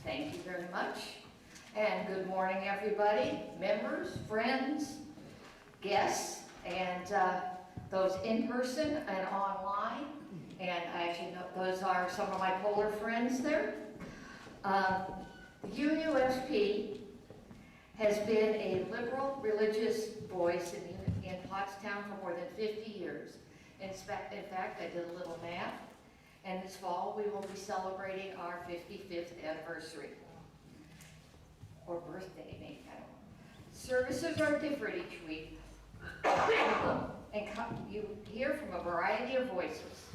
Thank you very much. And good morning, everybody, members, friends, guests, and those in person and online. And actually, those are some of my polar friends there. The UUSP has been a liberal religious voice in Pottstown for more than 50 years. In fact, I did a little math. And this fall, we will be celebrating our 55th anniversary. Or birthday, maybe, I don't know. Services are different each week. And you hear from a variety of voices.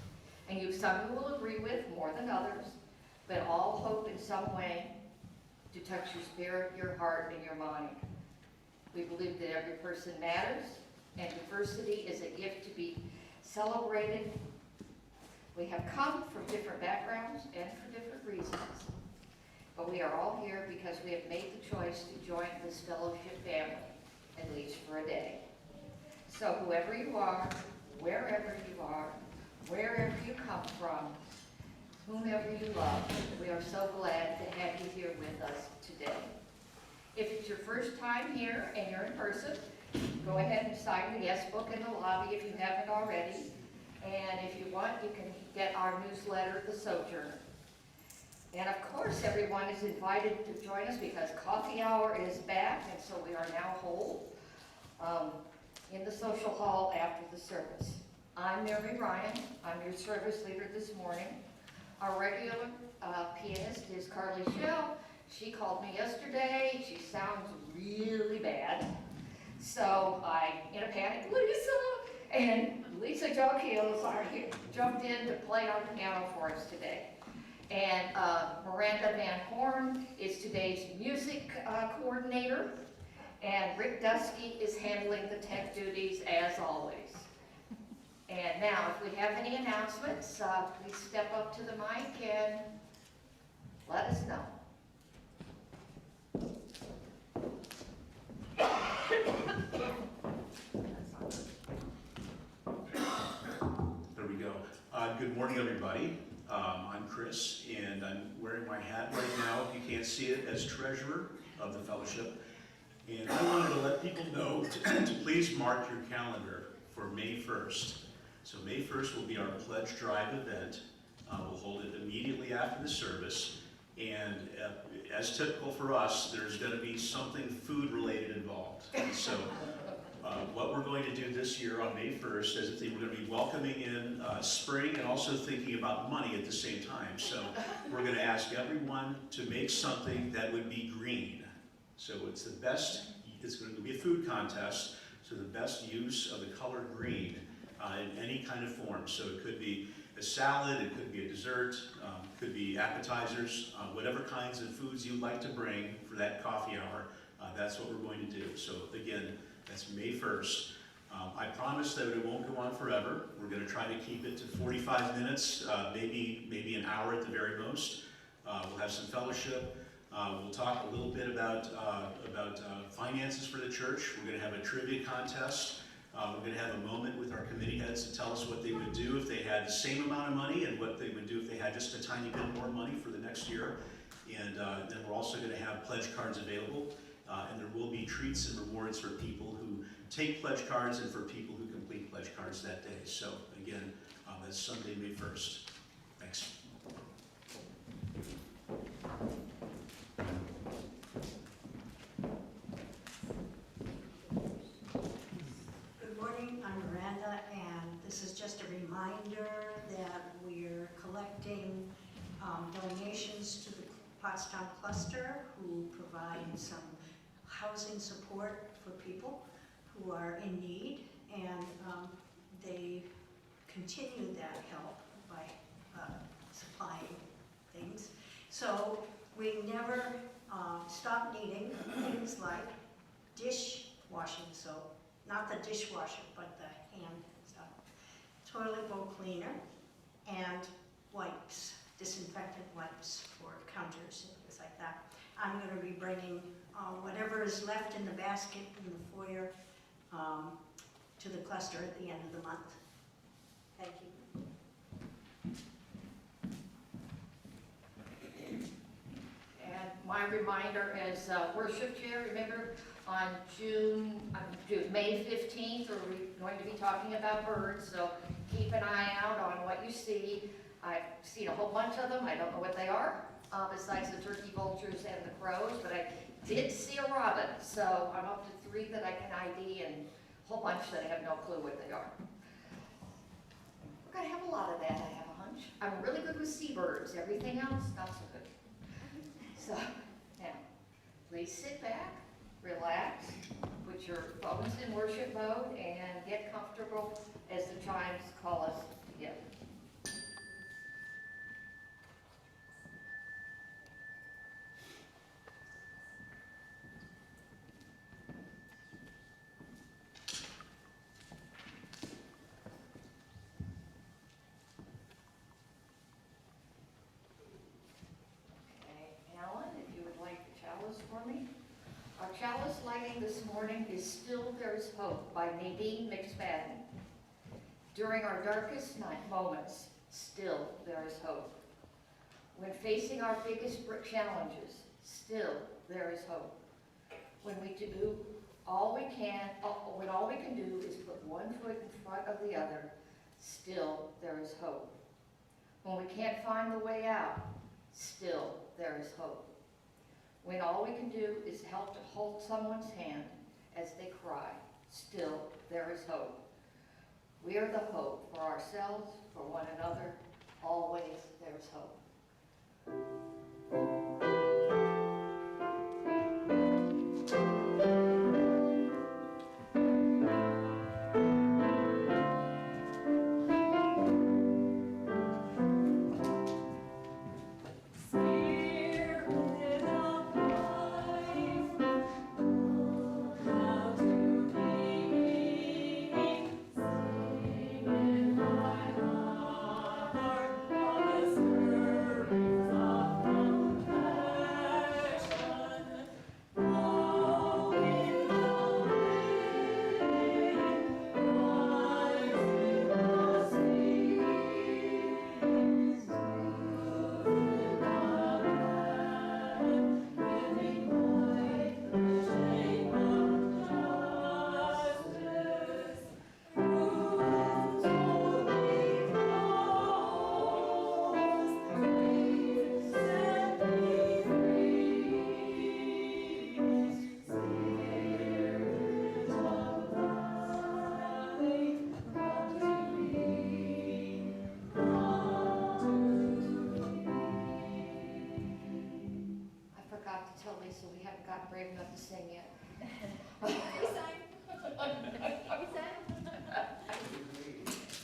And some you will agree with more than others, but all hope in some way to touch your spirit, your heart, and your mind. We believe that every person matters, and diversity is a gift to be celebrated. We have come from different backgrounds and for different reasons, but we are all here because we have made the choice to join this fellowship family, at least for a day. So whoever you are, wherever you come from, whomever you love, we are so glad to have you here with us today. If it's your first time here and you're in person, go ahead and sign the yes book in the lobby if you haven't already. And if you want, you can get our newsletter, The Sojourner. And of course, everyone is invited to join us because coffee hour is back, and so we are now whole in the social hall after the service. I'm Mary Ryan. I'm your service leader this morning. Our regular pianist is Carly Shell. She called me yesterday. She sounds really bad. So I, in a panic, Lisa! And Lisa Jokiels jumped in to play on piano for us today. And Miranda Van Horn is today's music coordinator. And Rick Dusky is handling the tech duties as always. And now, if we have any announcements, please step up to the mic and let us know. There we go. Good morning, everybody. I'm Chris, and I'm wearing my hat right now, if you can't see it, as treasurer of the fellowship. And I wanted to let people know to please mark your calendar for May 1st. So May 1st will be our pledge drive event. We'll hold it immediately after the service. And as typical for us, there's going to be something food related involved. And so what we're going to do this year on May 1st is that we're going to be welcoming in spring and also thinking about money at the same time. So we're going to ask everyone to make something that would be green. So it's the best, it's going to be a food contest, so the best use of the color green in any kind of form. So it could be a salad, it could be a dessert, could be appetizers, whatever kinds of foods you'd like to bring for that coffee hour, that's what we're going to do. So again, that's May 1st. I promise that it won't go on forever. We're going to try to keep it to 45 minutes, maybe an hour at the very most. We'll have some fellowship. We'll talk a little bit about finances for the church. We're going to have a trivia contest. We're going to have a moment with our committee heads to tell us what they would do if they had the same amount of money and what they would do if they had just a tiny bit more money for the next year. And then we're also going to have pledge cards available. and there will be treats and rewards for people who take pledge cards and for people who complete pledge cards that day. So again, that's Sunday, May 1st. Thanks. Good morning, I'm Miranda, and this is just a reminder that we're collecting donations to the Pottstown Cluster, who provide some housing support for people who are in need, and they continue that help by supplying things. So we never stop needing things like dishwashing soap, not the dishwasher, but the hand stuff, toilet bowl cleaner, and wipes, disinfectant wipes for counters and things like that. I'm going to be bringing whatever is left in the basket in the foyer to the cluster at the end of the month. Thank you. And my reminder is worship chair, remember on May 15th, we're going to be talking about birds, so keep an eye out on what you see. I've seen a whole bunch of them. I don't know what they are, besides the turkey vultures and the crows, but I did see a robin, so I'm up to 3 that I can ID and a whole bunch that I have no clue what they are. We're gonna have a lot of that, I have a hunch. I'm really good with seabirds, everything else, not so good. So, now, please sit back, relax, put your phones in worship mode, and get comfortable as the chimes call us together. For me. Our chalice lighting this morning is Still There's Hope by Nadine McSpadden. During our darkest night moments, still there is hope. When facing our biggest challenges, still there is hope. When we do all we can, when all we can do is put one foot in front of the other, still there is hope. When we can't find the way out, still there is hope. When all we can do is help to hold someone's hand as they cry, still there is hope. We are the hope for ourselves, for one another, always there is hope.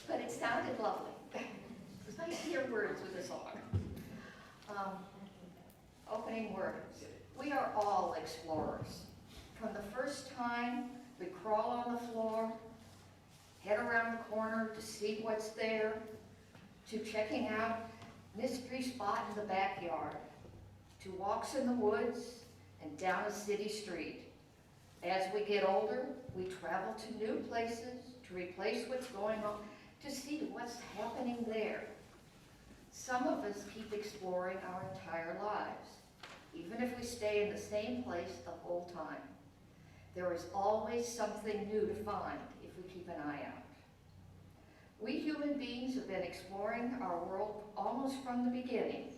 But it sounded lovely. It's nice to hear words with a song. Opening words. We are all explorers. From the first time we crawl on the floor, head around the corner to see what's there, to checking out mystery spot in the backyard, to walks in the woods and down a city street. As we get older, we travel to new places to replace what's going on, to see what's happening there. Some of us keep exploring our entire lives, even if we stay in the same place the whole time. There is always something new to find if we keep an eye out. We human beings have been exploring our world almost from the beginning.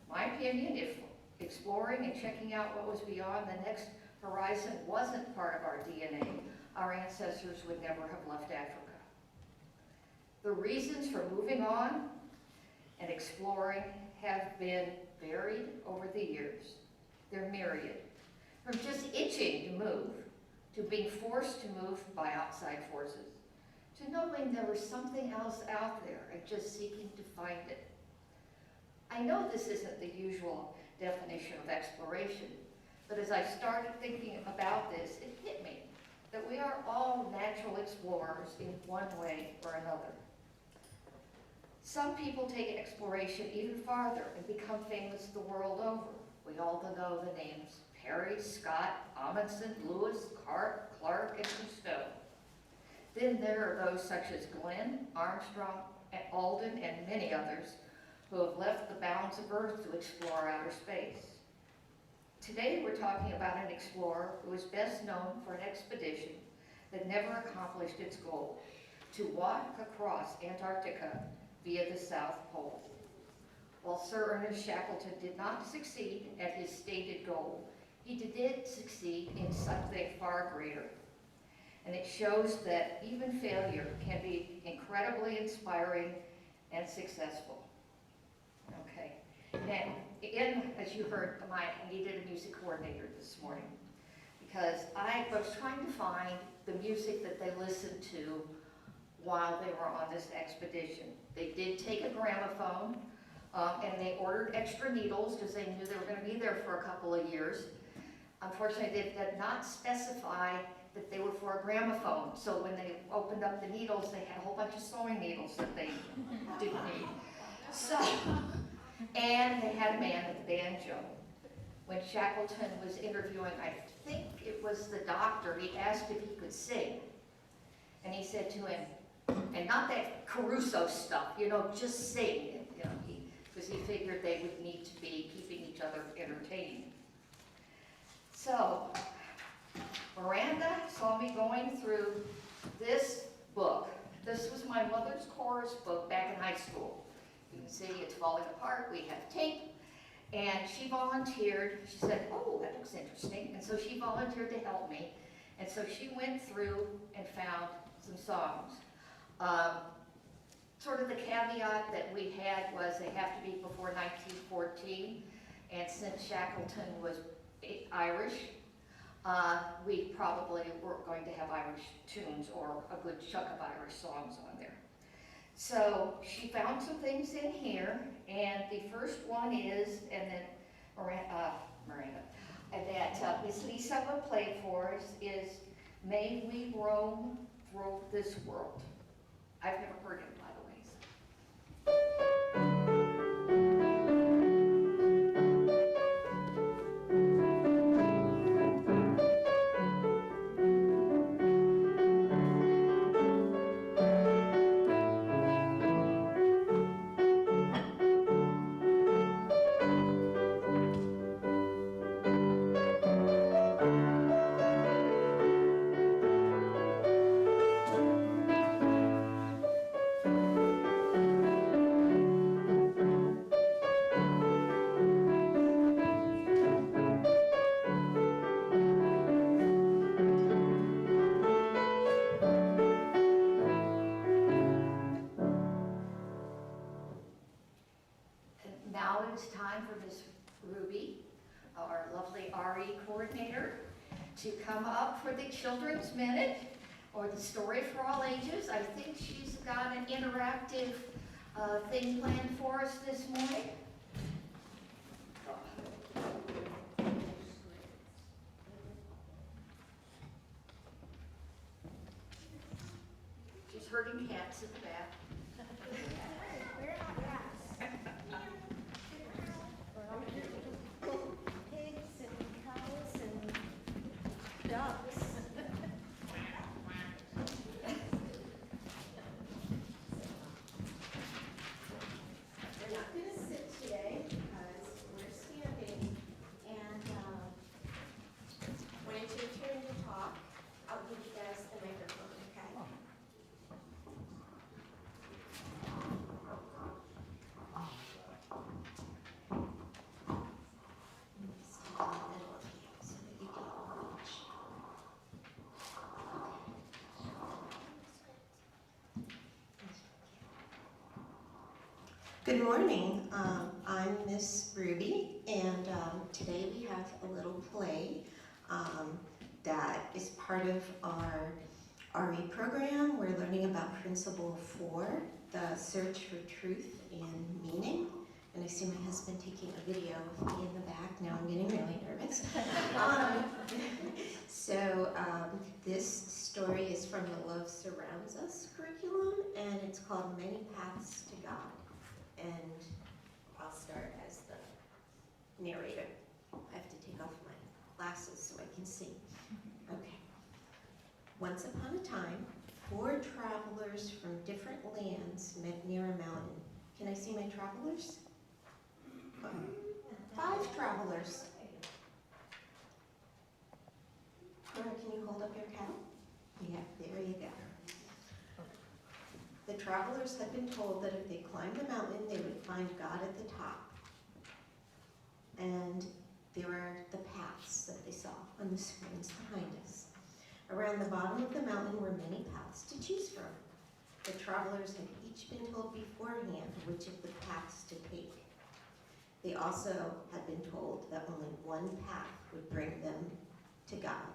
My opinion, if exploring and checking out what was beyond the next horizon wasn't part of our DNA, our ancestors would never have left Africa. The reasons for moving on and exploring have been varied over the years. They're myriad. From just itching to move, to being forced to move by outside forces, to knowing there was something else out there and just seeking to find it. I know this isn't the usual definition of exploration, but as I started thinking about this, it hit me that we are all natural explorers in one way or another. Some people take exploration even farther and become famous the world over. We all know the names Perry, Scott, Amundsen, Lewis, Clark, and Cousteau. Then there are those such as Glenn, Armstrong, Alden, and many others who have left the bounds of Earth to explore outer space. Today we're talking about an explorer who is best known for an expedition that never accomplished its goal, to walk across Antarctica via the South Pole. While Sir Ernest Shackleton did not succeed at his stated goal, he did succeed in something far greater. And it shows that even failure can be incredibly inspiring and successful. Okay, and as you heard, I needed a music coordinator this morning because I was trying to find the music that they listened to while they were on this expedition. They did take a gramophone and they ordered extra needles because they knew they were going to be there for a couple of years. Unfortunately, they did not specify that they were for a gramophone. So when they opened up the needles, they had a whole bunch of sewing needles that they didn't need. So, and they had a man with a banjo. When Shackleton was interviewing, I think it was the doctor, he asked if he could sing. And he said to him, and not that Caruso stuff, just sing. Because he figured they would need to be keeping each other entertained. So, Miranda saw me going through this book. This was my mother's chorus book back in high school. You can see it's falling apart. We have tape. And she volunteered. She said, oh, that looks interesting. And so she volunteered to help me. And so she went through and found some songs. Sort of the caveat that we had was they have to be before 1914. And since Shackleton was Irish, we probably weren't going to have Irish tunes or a good chunk of Irish songs on there. So she found some things in here, and the first one is, and then Miranda, that Miss Lisa will play for us is May We Roam Through This World. I've never heard it, by the way. Now it is time for Miss Ruby, our lovely RE coordinator, to come up for the Children's Minute, or the Story for All Ages. I think she's got an interactive thing planned for us this morning. She's herding cats in the back. Pigs and cows and ducks. We're not going to sit today because we're standing Good morning. I'm Miss Ruby, and today we have a little play that is part of our RE program. We're learning about Principle 4, the search for truth and meaning. And I see my husband taking a video of me in the back. Now I'm getting really nervous. This story is from the Love Surrounds Us curriculum, and it's called Many Paths to God. And I'll start as the narrator. I have to take off my glasses so I can see. Okay. Once upon a time, 4 travelers from different lands met near a mountain. Can I see my travelers? 5 travelers. Cora, can you hold up your cow? Yeah, there you go. The travelers had been told that if they climbed the mountain, they would find God at the top. And there are the paths that they saw on the screens behind us. Around the bottom of the mountain were many paths to choose from. The travelers had each been told beforehand which of the paths to take. They also had been told that only one path would bring them to God.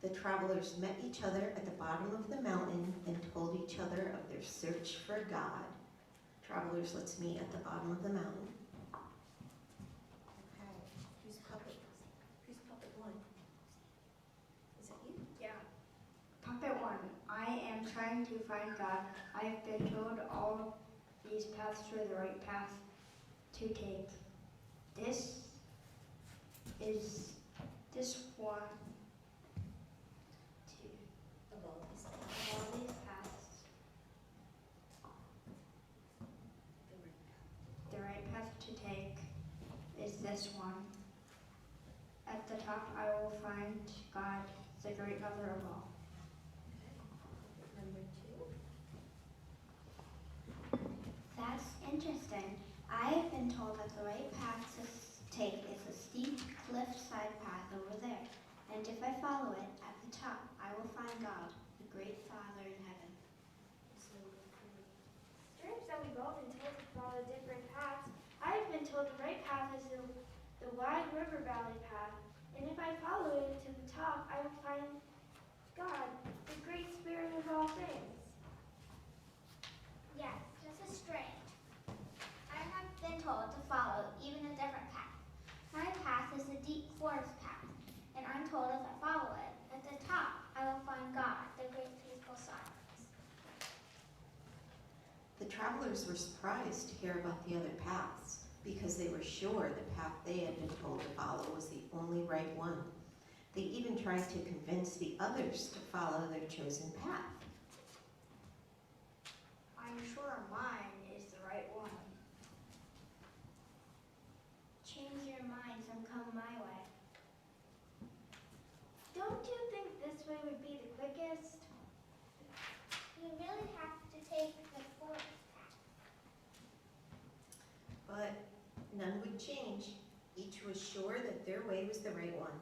The travelers met each other at the bottom of the mountain and told each other of their search for God. Travelers, let's meet at the bottom of the mountain. Okay, who's puppet? Who's puppet 1? Is it you? Yeah. Puppet 1. I am trying to find God. I have been told all these paths are the right path to take. This one. All these paths. The right path to take is this one. At the top I will find God, the great mother of all. Number 2. That's interesting. I have been told that the right path to take is a steep cliffside path over there. And if I follow it, at the top, I will find God, the great Father in heaven. Strange that we've all been told to follow different paths. I have been told the right path is the wide river valley path, and if I follow it to the top, I will find God, the great spirit of all things. Yes, this is strange. I have been told to follow even a different path. My path is the deep forest path, and I'm told if I follow it, at the top, I will find God, the great peaceful silence. The travelers were surprised to hear about the other paths because they were sure the path they had been told to follow was the only right one. They even tried to convince the others to follow their chosen path. I'm sure mine is the right one. Change your minds and come my way. Don't you think this way would be the quickest? You really have to take the forest path. But none would change. Each was sure that their way was the right one.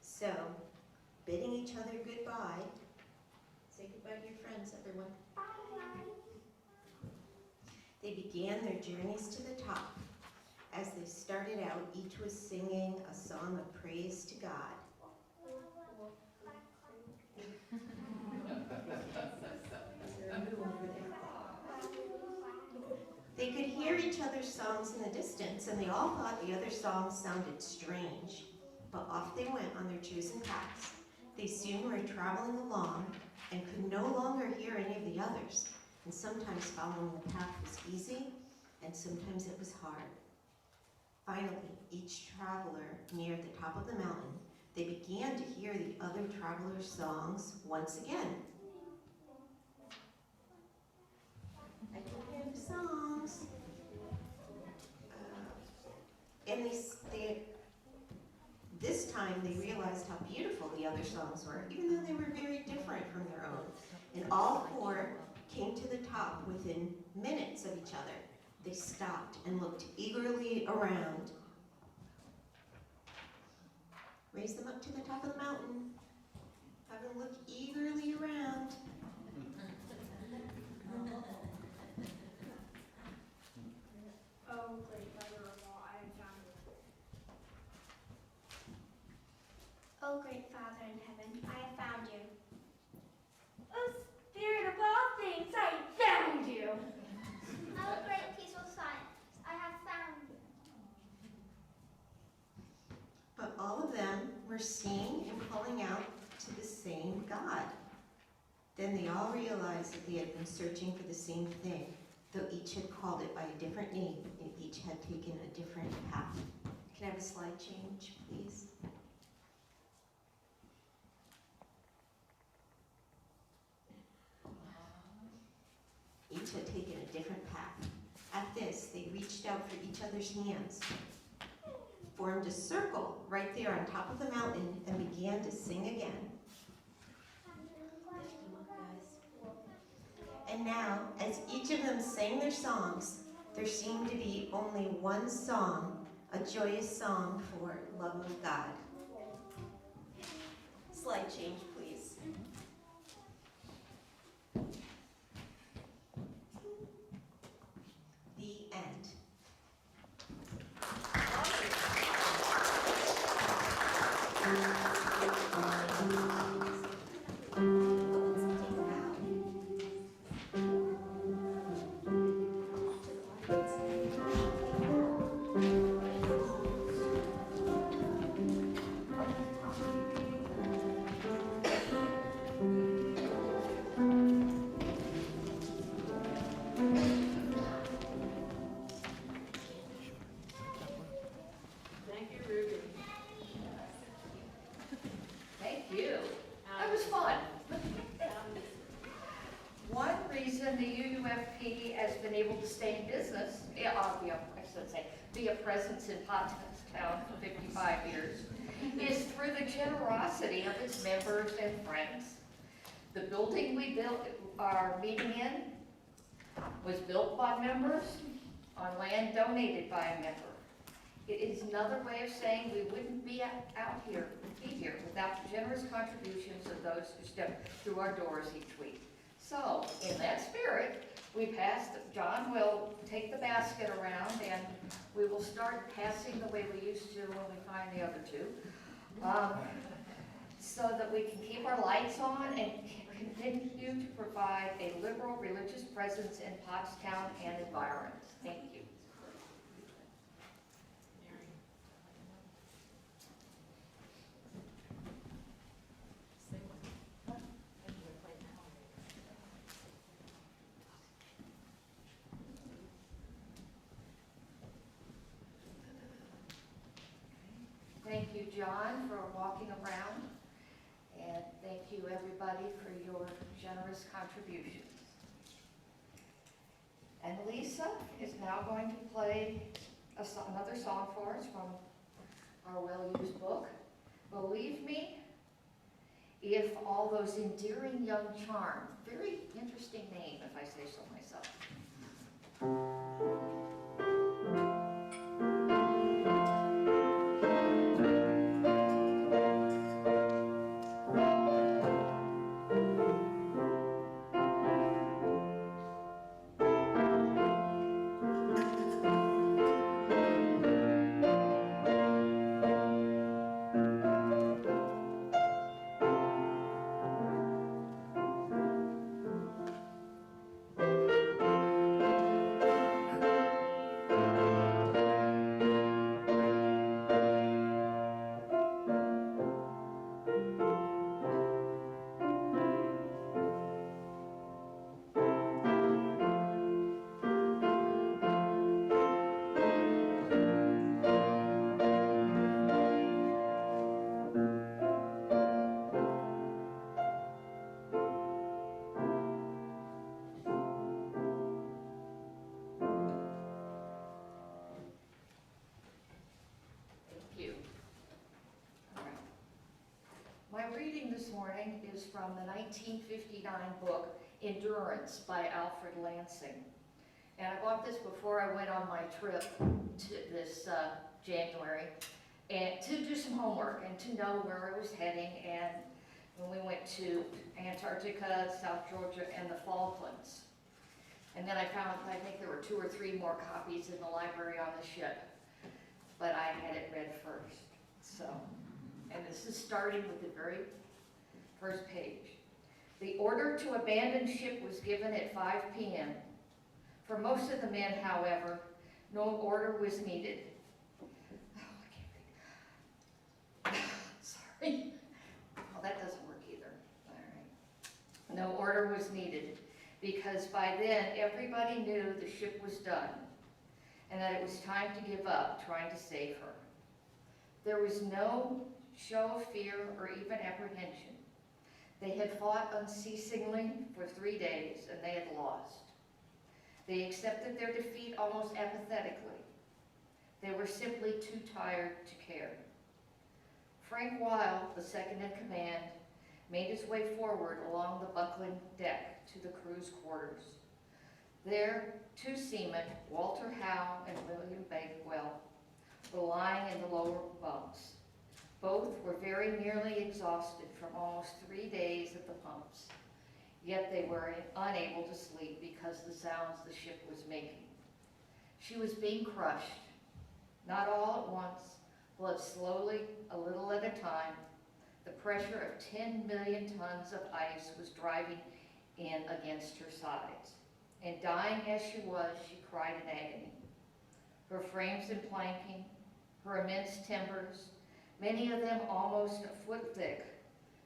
So, bidding each other goodbye, say goodbye to your friends, everyone. Bye. They began their journeys to the top. As they started out, each was singing a song of praise to God. They could hear each other's songs in the distance, and they all thought the other songs sounded strange. But off they went on their chosen paths. They soon were traveling along and could no longer hear any of the others. And sometimes following the path was easy, and sometimes it was hard. Finally, each traveler neared the top of the mountain. They began to hear the other travelers' songs once again. I can hear the songs. And this time they realized how beautiful the other songs were, even though they were very different from their own. And all 4 came to the top within minutes of each other. They stopped and looked eagerly around. Raise them up to the top of the mountain. Have them look eagerly around. O great Father in heaven, I have found you. Oh, Spirit of all things, I found you. O great peaceful silence, I have found you. But all of them were singing and calling out to the same God. Then they all realized that they had been searching for the same thing, though each had called it by a different name and each had taken a different path. Can I have a slide change, please? Each had taken a different path. At this, they reached out for each other's hands, formed a circle right there on top of the mountain, and began to sing again. And now, as each of them sang their songs, there seemed to be only one song, a joyous song for loving God. Slide change, please. The end. Thank you. That was fun. One reason the UUFP has been able to stay in business, be a presence in Pottstown for 55 years, is through the generosity of its members and friends. The building we built our meeting in was built by members on land donated by a member. It is another way of saying we wouldn't be here without the generous contributions of those who step through our doors each week. So, in that spirit, John will take the basket around and we will start passing the way we used to when we find the other two, so that we can keep our lights on and continue to provide a liberal religious presence in Pottstown and environs. Thank you. Thank you, John, for walking around, and thank you, everybody, for your generous contributions. And Lisa is now going to play another song for us from our well-used book, Believe Me, If All Those Endearing Young Charms. Very interesting name, if I say so myself. My reading this morning is from the 1959 book, Endurance by Alfred Lansing. And I bought this before I went on my trip to this January, and to do some homework and to know where I was heading. And when we went to Antarctica, South Georgia, and the Falklands. And then I found, I think there were 2 or 3 more copies in the library on the ship, but I had it read first. So and this is starting with the very first page. The order to abandon ship was given at 5 p.m. For most of the men, however, no order was needed. Oh, I can't read. Sorry. Well, that doesn't work either. All right. No order was needed because by then everybody knew the ship was done and that it was time to give up trying to save her. There was no show of fear or even apprehension. They had fought unceasingly for 3 days and they had lost. They accepted their defeat almost apathetically. They were simply too tired to care. Frank Weil, the second in command, made his way forward along the buckling deck to the crew's quarters. There, 2 seamen, Walter Howe and William Bakewell, were lying in the lower bunks. Both were very nearly exhausted from almost 3 days at the pumps, yet they were unable to sleep because the sounds the ship was making. She was being crushed, not all at once, but slowly, a little at a time. The pressure of 10 million tons of ice was driving in against her sides. And dying as she was, she cried in agony. Her frames and planking, her immense timbers, many of them almost a foot thick,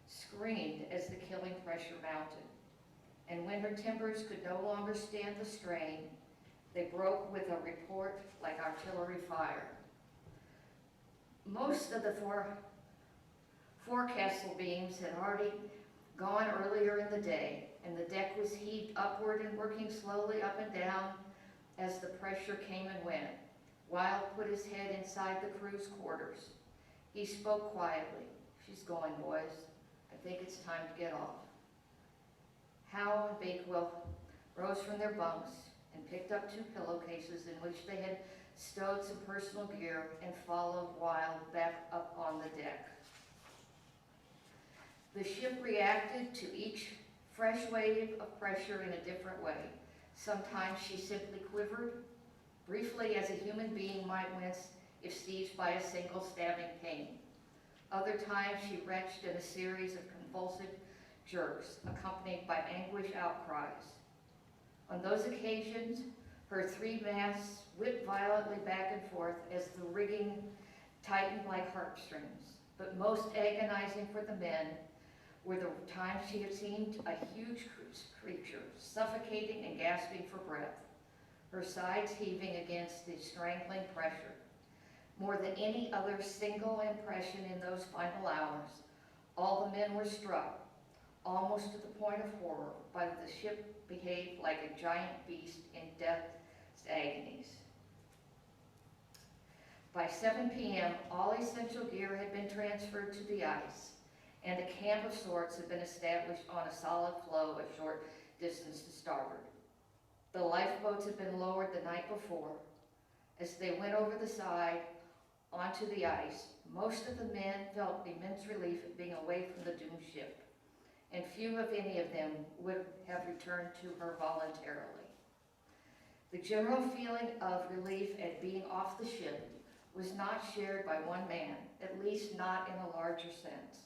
screamed as the killing pressure mounted. And when her timbers could no longer stand the strain, they broke with a report like artillery fire. Most of the forecastle beams had already gone earlier in the day, and the deck was heaved upward and working slowly up and down as the pressure came and went. Weil put his head inside the crew's quarters. He spoke quietly. "She's going, boys. I think it's time to get off." Howe and Bakewell rose from their bunks and picked up 2 pillowcases in which they had stowed some personal gear and followed Weil back up on the deck. The ship reacted to each fresh wave of pressure in a different way. Sometimes she simply quivered, briefly as a human being might wince if seized by a single stabbing pain. Other times she retched in a series of convulsive jerks, accompanied by anguished outcries. On those occasions, her 3 masts whipped violently back and forth as the rigging tightened like harpstrings. But most agonizing for the men were the times she had seemed a huge creature, suffocating and gasping for breath, her sides heaving against the strangling pressure. More than any other single impression in those final hours, all the men were struck, almost to the point of horror, by the ship behaved like a giant beast in death's agonies. By 7 p.m., all essential gear had been transferred to the ice, and a camp of sorts had been established on a solid floe a short distance to starboard. The lifeboats had been lowered the night before. As they went over the side onto the ice, most of the men felt immense relief at being away from the doomed ship, and few, if any of them, would have returned to her voluntarily. The general feeling of relief at being off the ship was not shared by one man, at least not in a larger sense.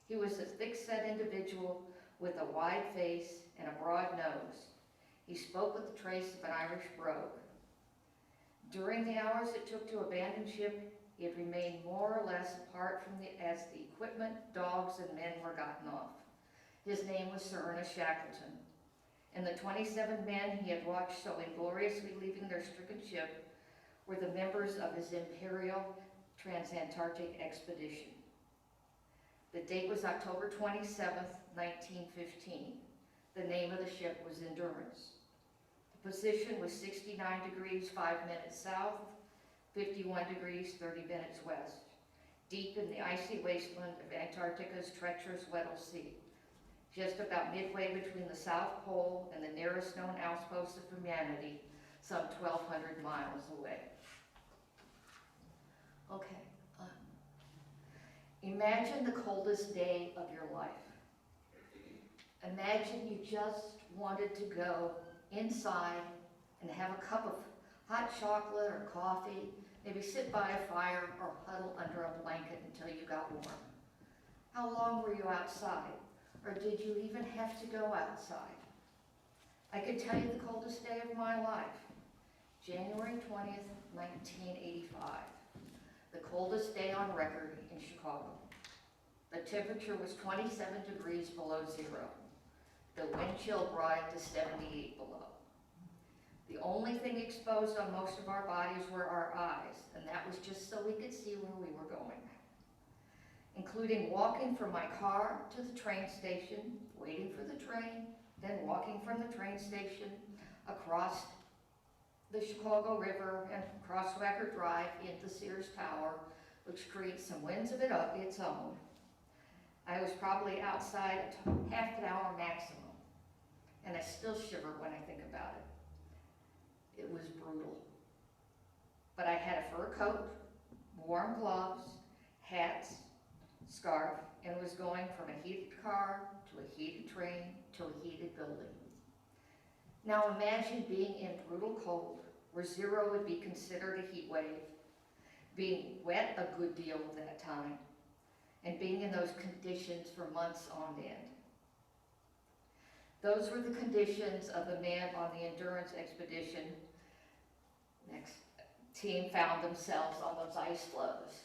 He was a thick-set individual with a wide face and a broad nose. He spoke with the trace of an Irish brogue. During the hours it took to abandon ship, he had remained more or less apart from as the equipment, dogs, and men were gotten off. His name was Sir Ernest Shackleton, and the 27 men he had watched so ingloriously leaving their stricken ship were the members of his Imperial Transantarctic Expedition. The date was October 27th, 1915. The name of the ship was Endurance. The position was 69 degrees 5 minutes south, 51 degrees 30 minutes west, deep in the icy wasteland of Antarctica's treacherous Weddell Sea, just about midway between the South Pole and the nearest known outpost of humanity, some 1,200 miles away. Okay. Imagine the coldest day of your life. Imagine you just wanted to go inside and have a cup of hot chocolate or coffee, Maybe sit by a fire or huddle under a blanket until you got warm. How long were you outside? Or did you even have to go outside? I could tell you the coldest day of my life, January 20th, 1985. The coldest day on record in Chicago. The temperature was 27 degrees below zero. The wind chill brought it to 78 below. The only thing exposed on most of our bodies were our eyes, and that was just so we could see where we were going. Including walking from my car to the train station, waiting for the train, then walking from the train station across the Chicago River and across Wacker Drive into Sears Tower, which creates some winds of its own. I was probably outside half an hour maximum, and I still shiver when I think about it. It was brutal. But I had a fur coat, warm gloves, hats, scarf, and was going from a heated car to a heated train to a heated building. Now imagine being in brutal cold, where zero would be considered a heat wave, being wet a good deal of that time, and being in those conditions for months on end. Those were the conditions of the men on the endurance expedition. Next team found themselves on those ice floes.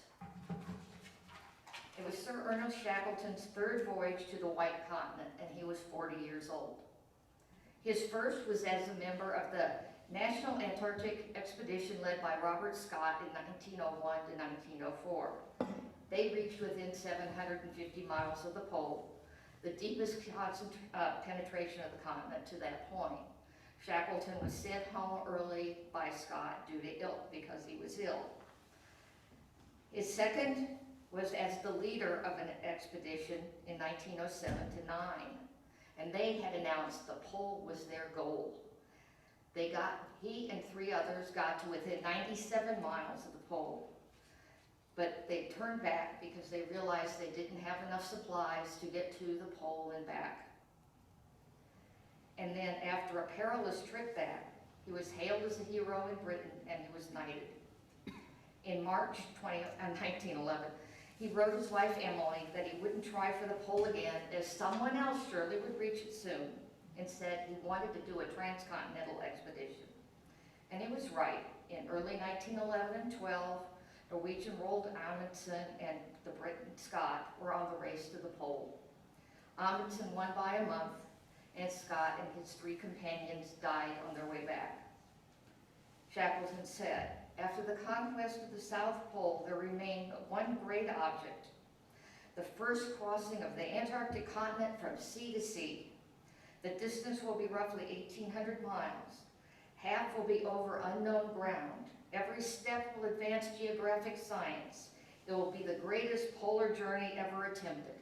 It was Sir Ernest Shackleton's third voyage to the White Continent, and he was 40 years old. His first was as a member of the National Antarctic Expedition led by Robert Scott in 1901 to 1904. They reached within 750 miles of the pole, the deepest penetration of the continent to that point. Shackleton was sent home early by Scott because he was ill. His second was as the leader of an expedition in 1907 to 9, and they had announced the pole was their goal. He and 3 others got to within 97 miles of the pole, but they turned back because they realized they didn't have enough supplies to get to the pole and back. And then after a perilous trip back, he was hailed as a hero in Britain and he was knighted. In March 1911, he wrote his wife Emily that he wouldn't try for the pole again as someone else surely would reach it soon, and said he wanted to do a transcontinental expedition. And he was right. In early 1911 and 12, Norwegian Roald Amundsen and the Briton Scott were on the race to the pole. Amundsen won by a month, and Scott and his 3 companions died on their way back. Shackleton said, after the conquest of the South Pole, there remained one great object, the first crossing of the Antarctic continent from sea to sea. The distance will be roughly 1,800 miles. Half will be over unknown ground. Every step will advance geographic science. It will be the greatest polar journey ever attempted.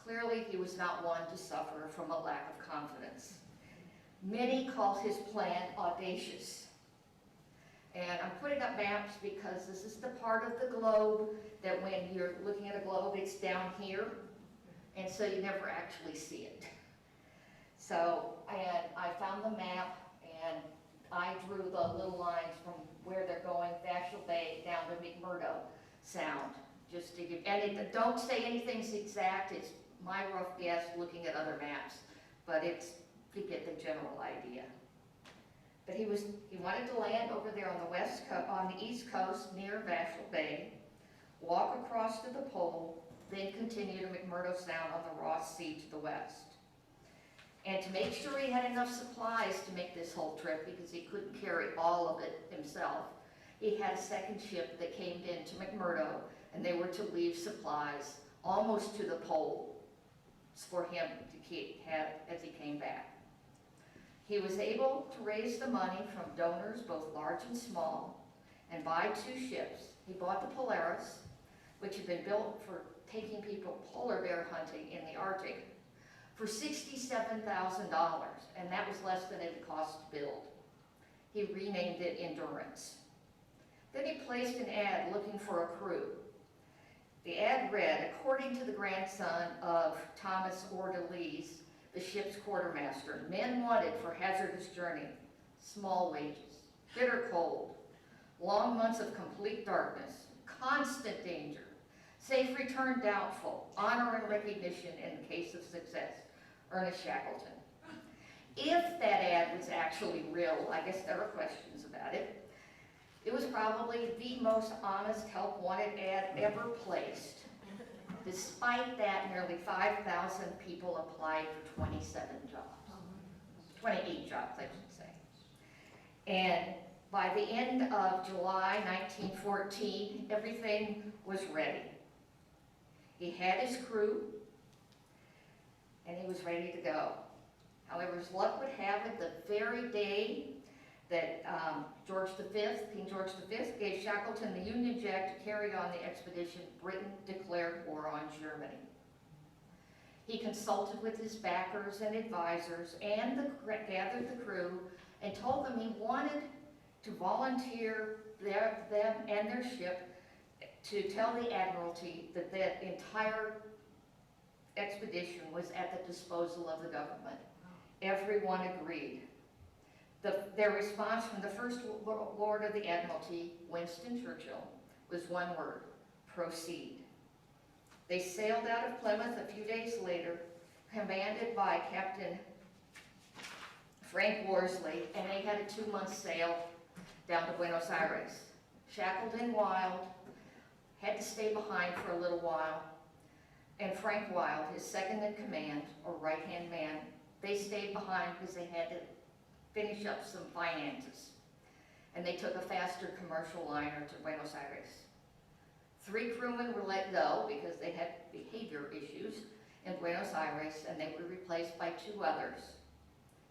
Clearly, he was not one to suffer from a lack of confidence. Many called his plan audacious. And I'm putting up maps because this is the part of the globe that when you're looking at a globe, it's down here, and so you never actually see it. So, and I found the map, and I drew the little lines from where they're going, Vashel Bay down to McMurdo Sound, just to give, and don't say anything's exact, it's my rough guess looking at other maps, but it's to get the general idea. But he wanted to land over there on the east coast near Vashel Bay, walk across to the pole, then continue to McMurdo Sound on the Ross Sea to the west. And to make sure he had enough supplies to make this whole trip, because he couldn't carry all of it himself, he had a second ship that came into McMurdo, and they were to leave supplies almost to the pole for him to have as he came back. He was able to raise the money from donors, both large and small, and buy 2 ships. He bought the Polaris, which had been built for taking people polar bear hunting in the Arctic, for $67,000, and that was less than it cost to build. He renamed it Endurance. Then he placed an ad looking for a crew. The ad read, according to the grandson of Thomas Ordelise, the ship's quartermaster, men wanted for hazardous journey, small wages, bitter cold, Long months of complete darkness, constant danger, safe return doubtful, honor and recognition in the case of success. Ernest Shackleton. If that ad was actually real, I guess there are questions about it. It was probably the most honest help wanted ad ever placed. Despite that, nearly 5,000 people applied for 27 jobs. 28 jobs, I should say. And by the end of July 1914, everything was ready. He had his crew, and he was ready to go. However, as luck would have it, the very day that King George V gave Shackleton the Union Jack to carry on the expedition, Britain declared war on Germany. He consulted with his backers and advisors and gathered the crew and told them he wanted to volunteer them and their ship to tell the Admiralty that that entire expedition was at the disposal of the government. Everyone agreed. Their response from the First Lord of the Admiralty, Winston Churchill, was one word: proceed. They sailed out of Plymouth a few days later, commanded by Captain Frank Worsley, and they had a 2-month sail down to Buenos Aires. Shackleton Wild had to stay behind for a little while, and Frank Wild, his second in command, or right-hand man, they stayed behind because they had to finish up some finances. And they took a faster commercial liner to Buenos Aires. 3 crewmen were let go because they had behavior issues in Buenos Aires, and they were replaced by 2 others.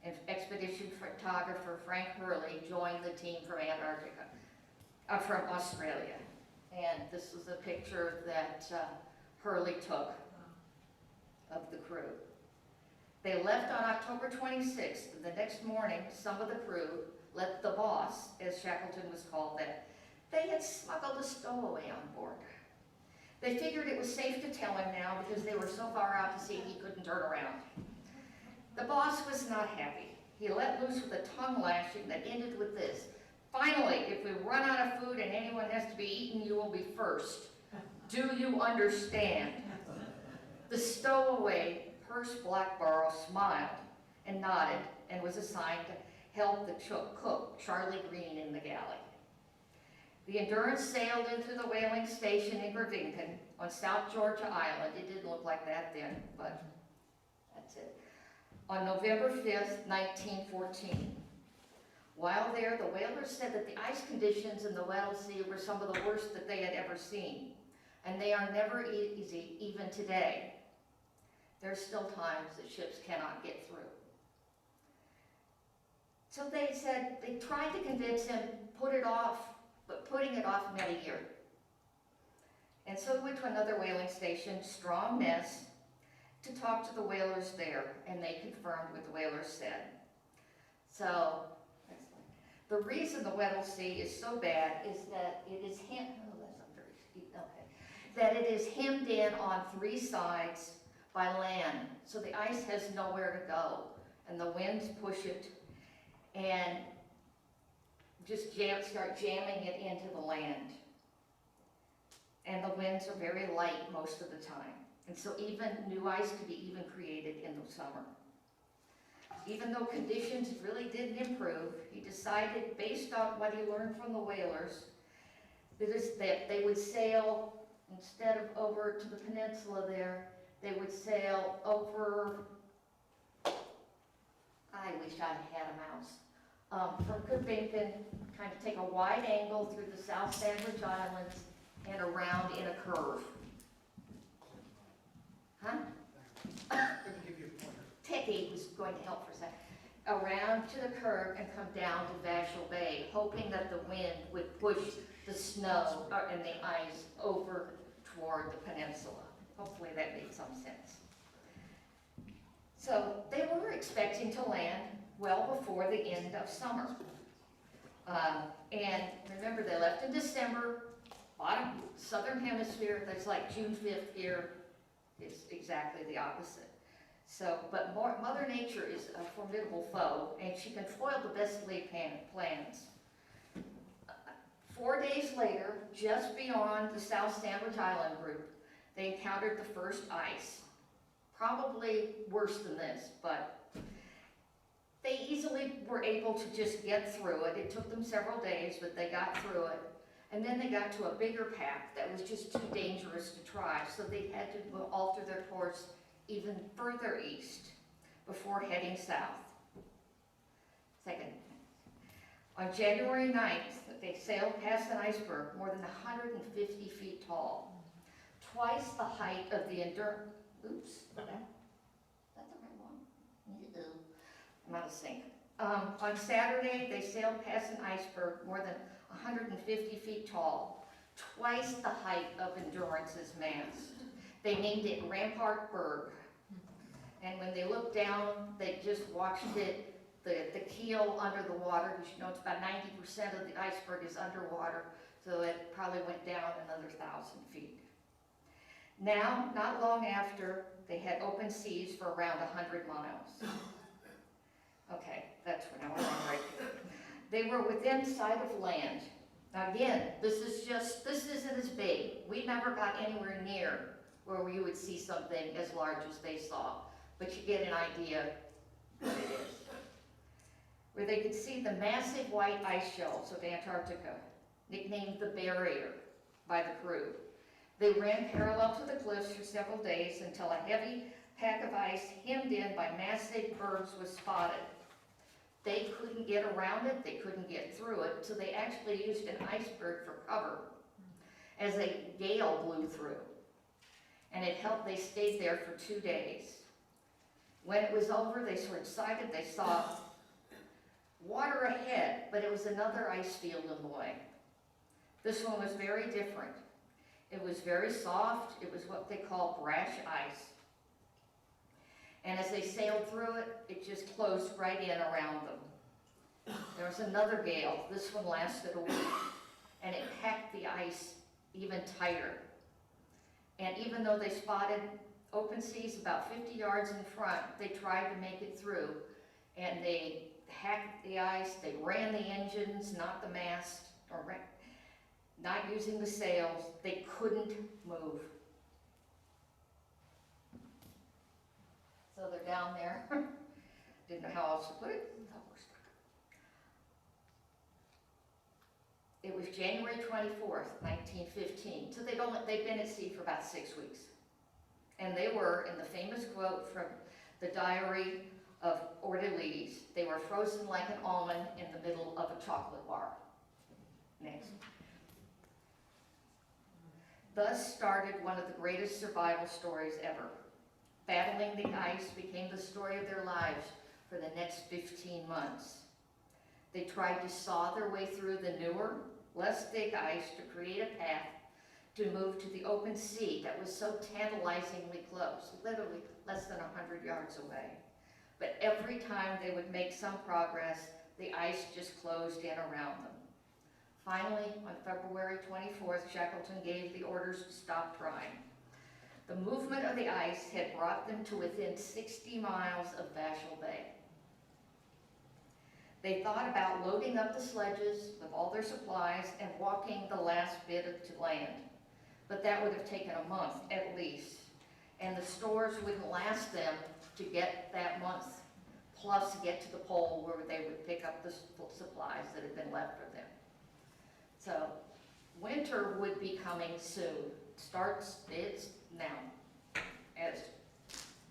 And expedition photographer Frank Hurley joined the team from from Australia. And this is a picture that Hurley took of the crew. They left on October 26th, and the next morning, some of the crew let the boss, as Shackleton was called then, they had smuggled a stowaway on board. They figured it was safe to tell him now because they were so far out to sea he couldn't turn around. The boss was not happy. He let loose with a tongue lashing that ended with this: "Finally, if we run out of food and anyone has to be eaten, you will be first. Do you understand?" The stowaway, Perce Blackborough, smiled and nodded and was assigned to help the cook, Charlie Green, in the galley. The Endurance sailed into the whaling station in Gravinken on South Georgia Island. It didn't look like that then, but that's it. On November 5th, 1914. While there, the whalers said that the ice conditions in the Weddell Sea were some of the worst that they had ever seen, and they are never easy, even today. There's still times that ships cannot get through. So they said, they tried to convince him, put it off, but putting it off meant a year. And so they went to another whaling station, Stromness, to talk to the whalers there, and they confirmed what the whalers said. So, the reason the Weddell Sea is so bad is that it is that it is hemmed in on 3 sides by land, so the ice has nowhere to go, and the winds push it and just start jamming it into the land. And the winds are very light most of the time, and so even new ice could be even created in the summer. Even though conditions really didn't improve, he decided, based on what he learned from the whalers, that they would sail, instead of over to the peninsula there, they would sail over, I wish I had a mouse, from Gravinken, kind of take a wide angle through the South Sandwich Islands and around in a curve. Huh? Techie was going to help for a second. Around to the curve and come down to Vashel Bay, hoping that the wind would push the snow and the ice over toward the peninsula. Hopefully that made some sense. So they were expecting to land well before the end of summer. And remember, they left in December, southern hemisphere. That's like June 5th here. It's exactly the opposite. So, but Mother Nature is a formidable foe, and she can foil the best laid plans. 4 days later, just beyond the South Sandwich Island group, they encountered the first ice. Probably worse than this, but they easily were able to just get through it. It took them several days, but they got through it. And then they got to a bigger pack that was just too dangerous to try, so they had to alter their course even further east before heading south. Second, on January 9th, they sailed past an iceberg more than 150 feet tall, twice the height of the oops, that's the right one. I'm out of sync. On Saturday, they sailed past an iceberg more than 150 feet tall, twice the height of Endurance's mast. They named it Rampart Berg. And when they looked down, they just watched it, the keel under the water, because you know it's about 90% of the iceberg is underwater, so it probably went down another 1,000 feet. Now, not long after, they had open seas for around 100 miles. Okay, that's when I went on right here. They were within sight of land. Now again, this isn't as big. We never got anywhere near where you would see something as large as they saw, but you get an idea what it is. Where they could see the massive white ice shelves of Antarctica, nicknamed the Barrier by the crew. They ran parallel to the cliffs for several days until a heavy pack of ice hemmed in by massive bergs was spotted. They couldn't get around it, they couldn't get through it, so they actually used an iceberg for cover as a gale blew through. And it helped, they stayed there for 2 days. When it was over, they were excited, they saw water ahead, but it was another ice field in the way. This one was very different. It was very soft, it was what they call brash ice. And as they sailed through it, it just closed right in around them. There was another gale. This one lasted a week, and it packed the ice even tighter. And even though they spotted open seas about 50 yards in front, they tried to make it through. And they hacked the ice, they ran the engines, not the mast, not using the sails. They couldn't move. So they're down there. Didn't know how else to put it. It was January 24th, 1915. So they'd been at sea for about 6 weeks. And they were, in the famous quote from the diary of Ordelis, they were frozen like an almond in the middle of a chocolate bar. Next. Thus started one of the greatest survival stories ever. Battling the ice became the story of their lives for the next 15 months. They tried to saw their way through the newer, less thick ice to create a path to move to the open sea that was so tantalizingly close, literally less than 100 yards away. But every time they would make some progress, the ice just closed in around them. Finally, on February 24th, Shackleton gave the orders to stop trying. The movement of the ice had brought them to within 60 miles of Vashel Bay. They thought about loading up the sledges with all their supplies and walking the last bit to land. But that would have taken a month at least, and the stores wouldn't last them to get that month, plus get to the pole where they would pick up the supplies that had been left for them. So winter would be coming soon. It's now, as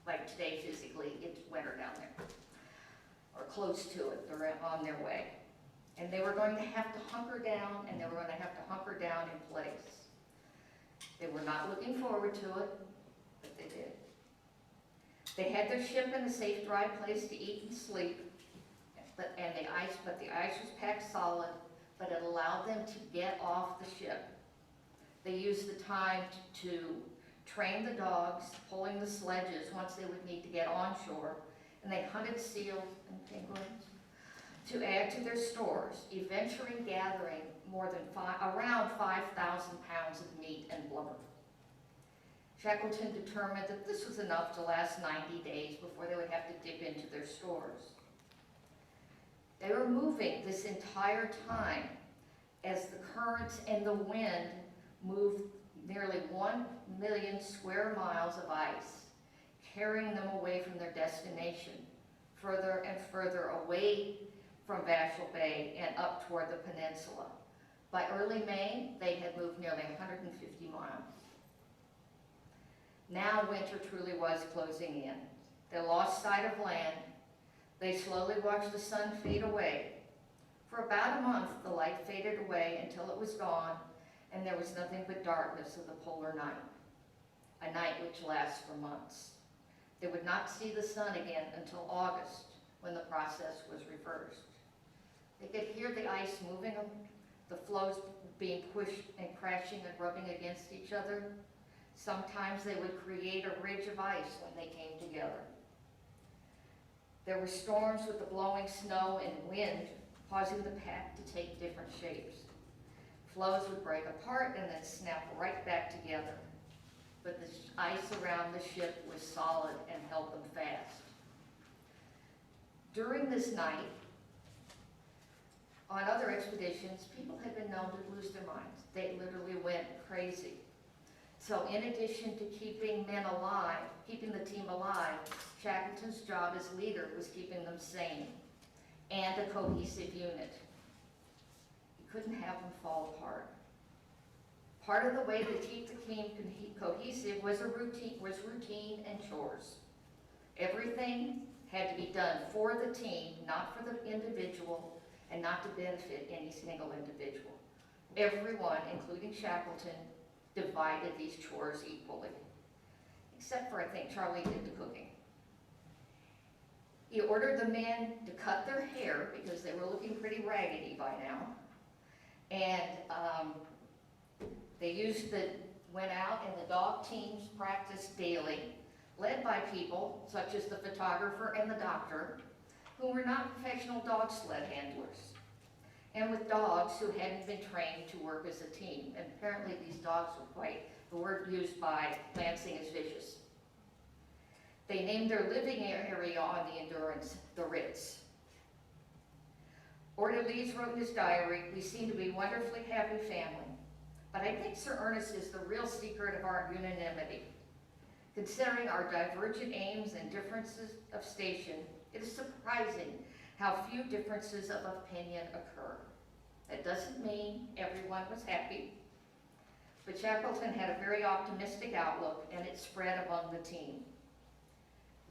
like today physically, it's winter down there, or close to it. They're on their way. And they were going to have to hunker down, and they were going to have to hunker down in place. They were not looking forward to it, but they did. They had their ship in a safe, dry place to eat and sleep, but the ice was packed solid, but it allowed them to get off the ship. They used the time to train the dogs, pulling the sledges once they would need to get onshore, and they hunted seals and penguins to add to their stores, eventually gathering around 5,000 pounds of meat and blubber. Shackleton determined that this was enough to last 90 days before they would have to dip into their stores. They were moving this entire time, as the currents and the wind moved nearly 1 million square miles of ice, carrying them away from their destination, further and further away from Vashel Bay and up toward the peninsula. By early May, they had moved nearly 150 miles. Now winter truly was closing in. They lost sight of land. They slowly watched the sun fade away. For about a month, the light faded away until it was gone, and there was nothing but darkness of the polar night, a night which lasts for months. They would not see the sun again until August, when the process was reversed. They could hear the ice moving, the floes being pushed and crashing and rubbing against each other. Sometimes they would create a ridge of ice when they came together. There were storms with the blowing snow and wind, causing the pack to take different shapes. Floes would break apart and then snap right back together. But the ice around the ship was solid and held them fast. During this night, on other expeditions, people had been known to lose their minds. They literally went crazy. So in addition to keeping men alive, keeping the team alive, Shackleton's job as leader was keeping them sane and a cohesive unit. He couldn't have them fall apart. Part of the way to keep the team cohesive was routine and chores. Everything had to be done for the team, not for the individual, and not to benefit any single individual. Everyone, including Shackleton, divided these chores equally. Except for, I think, Charlie did the cooking. He ordered the men to cut their hair because they were looking pretty raggedy by now. And went out and the dog teams practiced daily, led by people such as the photographer and the doctor, who were not professional dog sled handlers, and with dogs who hadn't been trained to work as a team. And apparently these dogs were the word used by Lansing is vicious. They named their living area on the Endurance the Ritz. Orderlies wrote in his diary, "We seem to be a wonderfully happy family. But I think Sir Ernest is the real secret of our unanimity. Considering our divergent aims and differences of station, it is surprising how few differences of opinion occur. That doesn't mean everyone was happy, but Shackleton had a very optimistic outlook, and it spread among the team.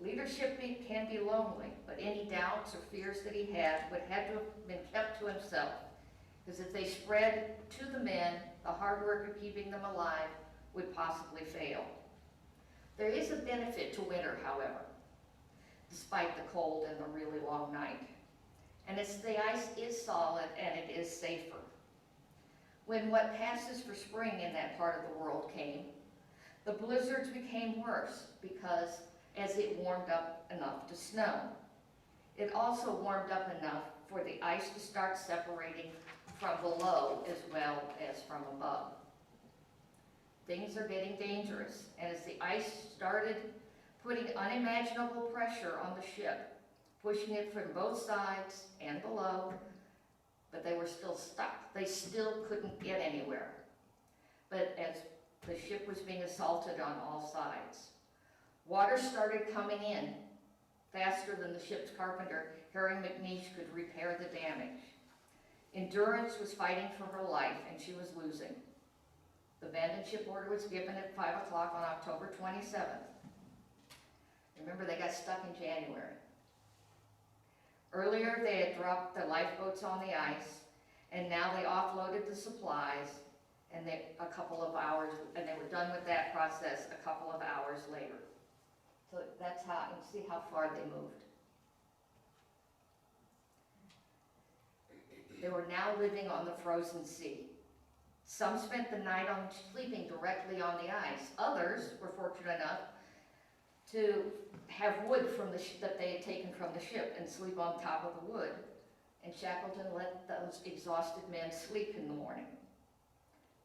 Leadership can be lonely, but any doubts or fears that he had would have to have been kept to himself, because if they spread to the men, the hard work of keeping them alive would possibly fail. There is a benefit to winter, however, despite the cold and the really long night. And it's the ice is solid and it is safer. When what passes for spring in that part of the world came, the blizzards became worse because as it warmed up enough to snow. It also warmed up enough for the ice to start separating from below as well as from above. Things are getting dangerous, and as the ice started putting unimaginable pressure on the ship, pushing it from both sides and below, but they were still stuck. They still couldn't get anywhere. But as the ship was being assaulted on all sides, water started coming in faster than the ship's carpenter, Harry McNeish, could repair the damage. Endurance was fighting for her life, and she was losing. The abandoned ship order was given at 5 o'clock on October 27th. Remember, they got stuck in January. Earlier, they had dropped the lifeboats on the ice, and now they offloaded the supplies, and they were done with that process a couple of hours later. So that's how, you can see how far they moved. They were now living on the frozen sea. Some spent the night sleeping directly on the ice. Others were fortunate enough to have wood that they had taken from the ship and sleep on top of the wood. And Shackleton let those exhausted men sleep in the morning.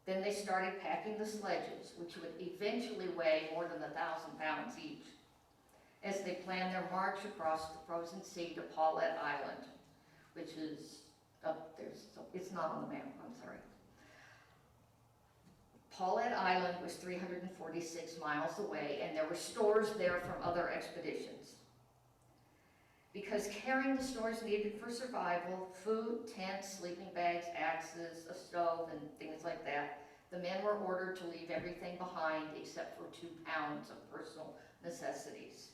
Then they started packing the sledges, which would eventually weigh more than 1,000 pounds each, as they planned their march across the frozen sea to Paulet Island, which is It's not on the map, I'm sorry. Paulette Island was 346 miles away, and there were stores there from other expeditions. Because carrying the stores needed for survival, food, tents, sleeping bags, axes, a stove, and things like that, the men were ordered to leave everything behind except for 2 pounds of personal necessities.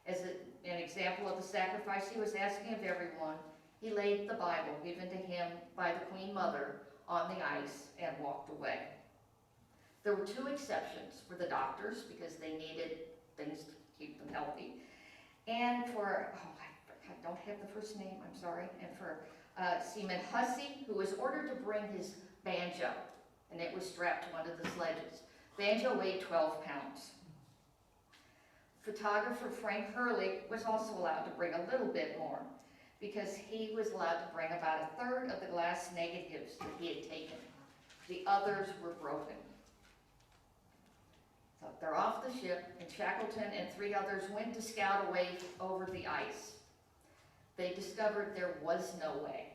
As an example of the sacrifice he was asking of everyone, he laid the Bible given to him by the Queen Mother on the ice and walked away. There were 2 exceptions for the doctors because they needed things to keep them healthy, and for, I don't have the first name, I'm sorry, and for Seaman Hussey, who was ordered to bring his banjo, and it was strapped to one of the sledges. Banjo weighed 12 pounds. Photographer Frank Hurley was also allowed to bring a little bit more because he was allowed to bring about 1/3 of the glass negatives that he had taken. The others were broken. So they're off the ship, and Shackleton and 3 others went to scout a way over the ice. They discovered there was no way.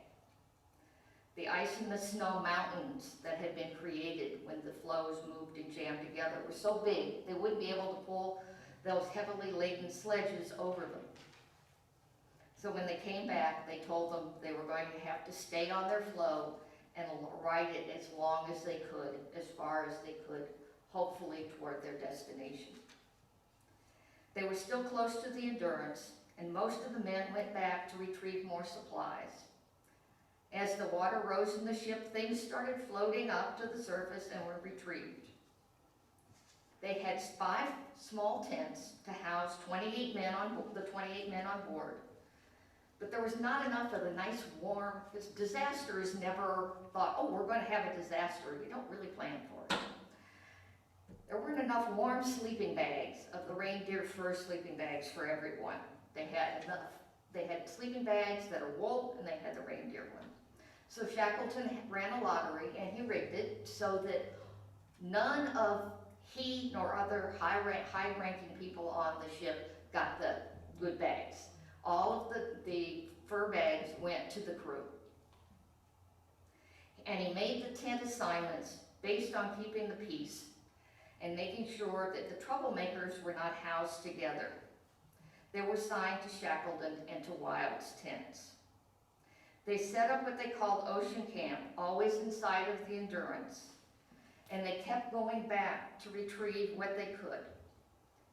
The ice and the snow mountains that had been created when the floes moved and jammed together were so big they wouldn't be able to pull those heavily laden sledges over them. So when they came back, they told them they were going to have to stay on their floe and ride it as long as they could, as far as they could, hopefully toward their destination. They were still close to the Endurance, and most of the men went back to retrieve more supplies. As the water rose in the ship, things started floating up to the surface and were retrieved. They had 5 small tents to house 28 men the 28 men on board. But there was not enough of the nice warm, because disaster is never thought, oh, we're going to have a disaster. You don't really plan for it. There weren't enough warm sleeping bags of the reindeer fur sleeping bags for everyone. They had enough. They had sleeping bags that are wool, and they had the reindeer ones. So Shackleton ran a lottery, and he rigged it so that none of he nor other high-ranking people on the ship got the good bags. All of the fur bags went to the crew. And he made the tent assignments based on keeping the peace and making sure that the troublemakers were not housed together. They were assigned to Shackleton and to Wild's tents. They set up what they called Ocean Camp, always inside of the Endurance, and they kept going back to retrieve what they could.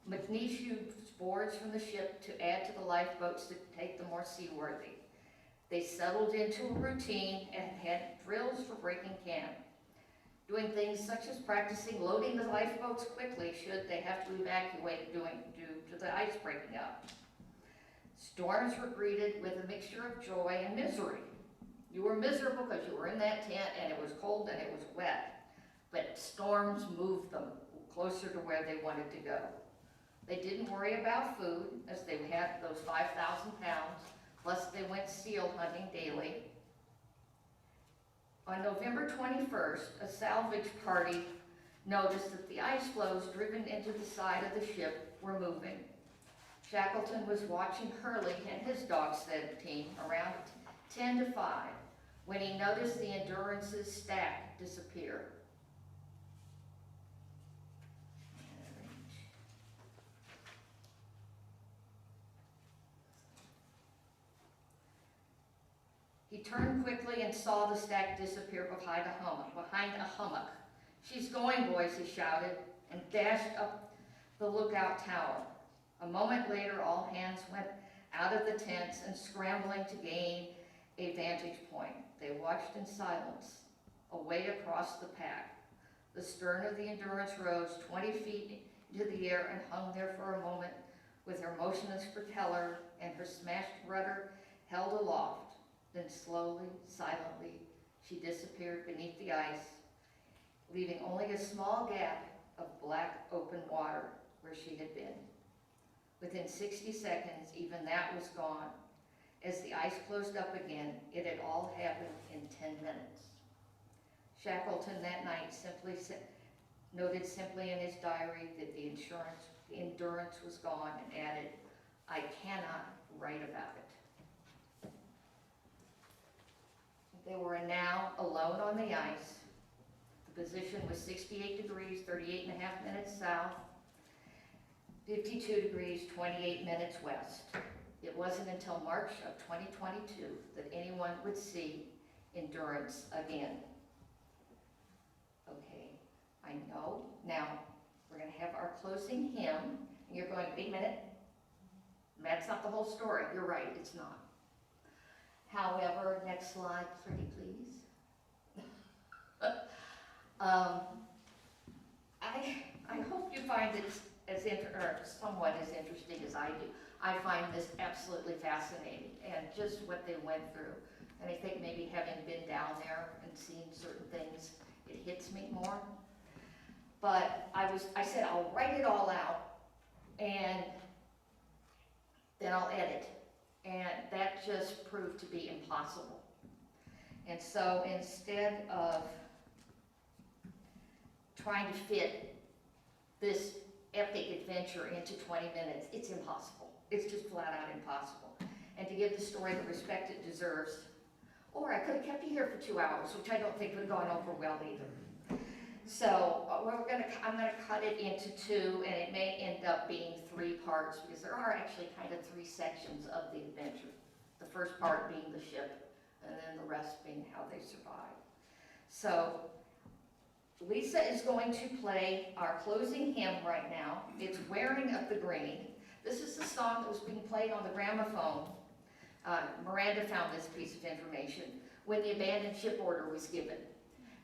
McNeish used boards from the ship to add to the lifeboats to take them more seaworthy. They settled into a routine and had drills for breaking camp, doing things such as practicing loading the lifeboats quickly should they have to evacuate due to the ice breaking up. Storms were greeted with a mixture of joy and misery. You were miserable because you were in that tent and it was cold and it was wet, but storms moved them closer to where they wanted to go. They didn't worry about food as they had those 5,000 pounds, plus they went seal hunting daily. On November 21st, a salvage party noticed that the ice floes driven into the side of the ship were moving. Shackleton was watching Hurley and his dog sled team around 10 to 5 when he noticed the Endurance's stack disappear. He turned quickly and saw the stack disappear behind a hummock. "She's going, boys," he shouted, and dashed up the lookout tower. A moment later, all hands went out of the tents and scrambling to gain a vantage point. They watched in silence, away across the pack. The stern of the Endurance rose 20 feet into the air and hung there for a moment with her motionless propeller and her smashed rudder held aloft. Then slowly, silently, she disappeared beneath the ice, leaving only a small gap of black open water where she had been. Within 60 seconds, even that was gone. As the ice closed up again, it had all happened in 10 minutes. Shackleton that night noted simply in his diary that the Endurance was gone and added, "I cannot write about it." they were now alone on the ice. The position was 68 degrees, 38 and a half minutes south, 52 degrees, 28 minutes west. It wasn't until March of 2022 that anyone would see Endurance again. Okay, I know. Now, we're going to have our closing hymn, and you're going, wait a minute, that's not the whole story. You're right, it's not. However, next slide, pretty please. I hope you find it or somewhat as interesting as I do. I find this absolutely fascinating, and just what they went through. And I think maybe having been down there and seen certain things, it hits me more. But I said I'll write it all out, and then I'll edit. And that just proved to be impossible. And so instead of trying to fit this epic adventure into 20 minutes, it's impossible. It's just flat out impossible. And to give the story the respect it deserves, or I could have kept you here for 2 hours, which I don't think would have gone over well either. So I'm gonna cut it into 2, and it may end up being 3 parts, because there are actually kind of 3 sections of the adventure. The first part being the ship, and then the rest being how they survive. So Lisa is going to play our closing hymn right now. It's Wearing of the Green. This is the song that was being played on the gramophone. Miranda found this piece of information when the abandoned ship order was given.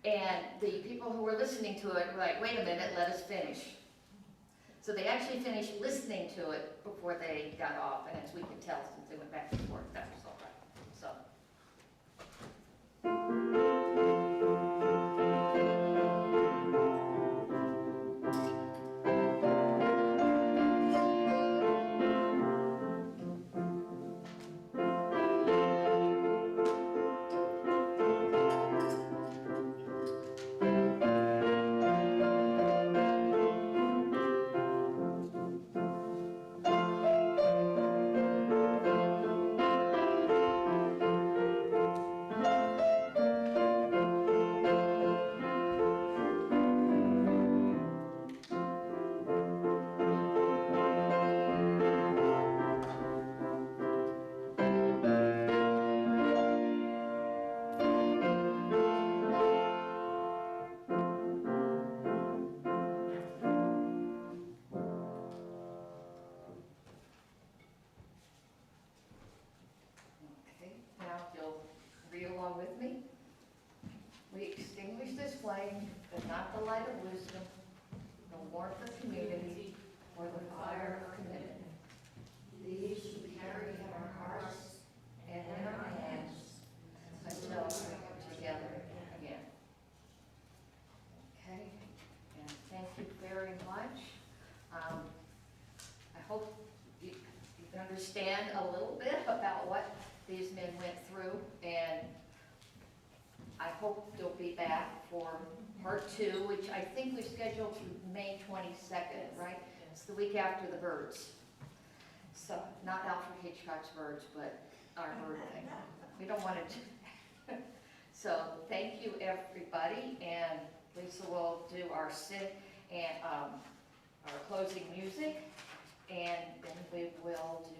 And the people who were listening to it were like, wait a minute, let us finish. So they actually finished listening to it before they got off, and as we can tell, since they went back and forth, that was all right. So. With me. We extinguish this flame, but not the light of wisdom, the warmth of community, or the fire of commitment. These we carry in our hearts and in our hands until we come together again. Okay, and thank you very much. I hope you can understand a little bit about what these men went through, and I hope they'll be back for part 2, which I think we've scheduled for May 22nd, right? It's the week after the birds. So, not Alfred Hitchcock's birds, but our bird thing. We don't want to. So, thank you everybody, and Lisa will do our sit and our closing music, and then we will do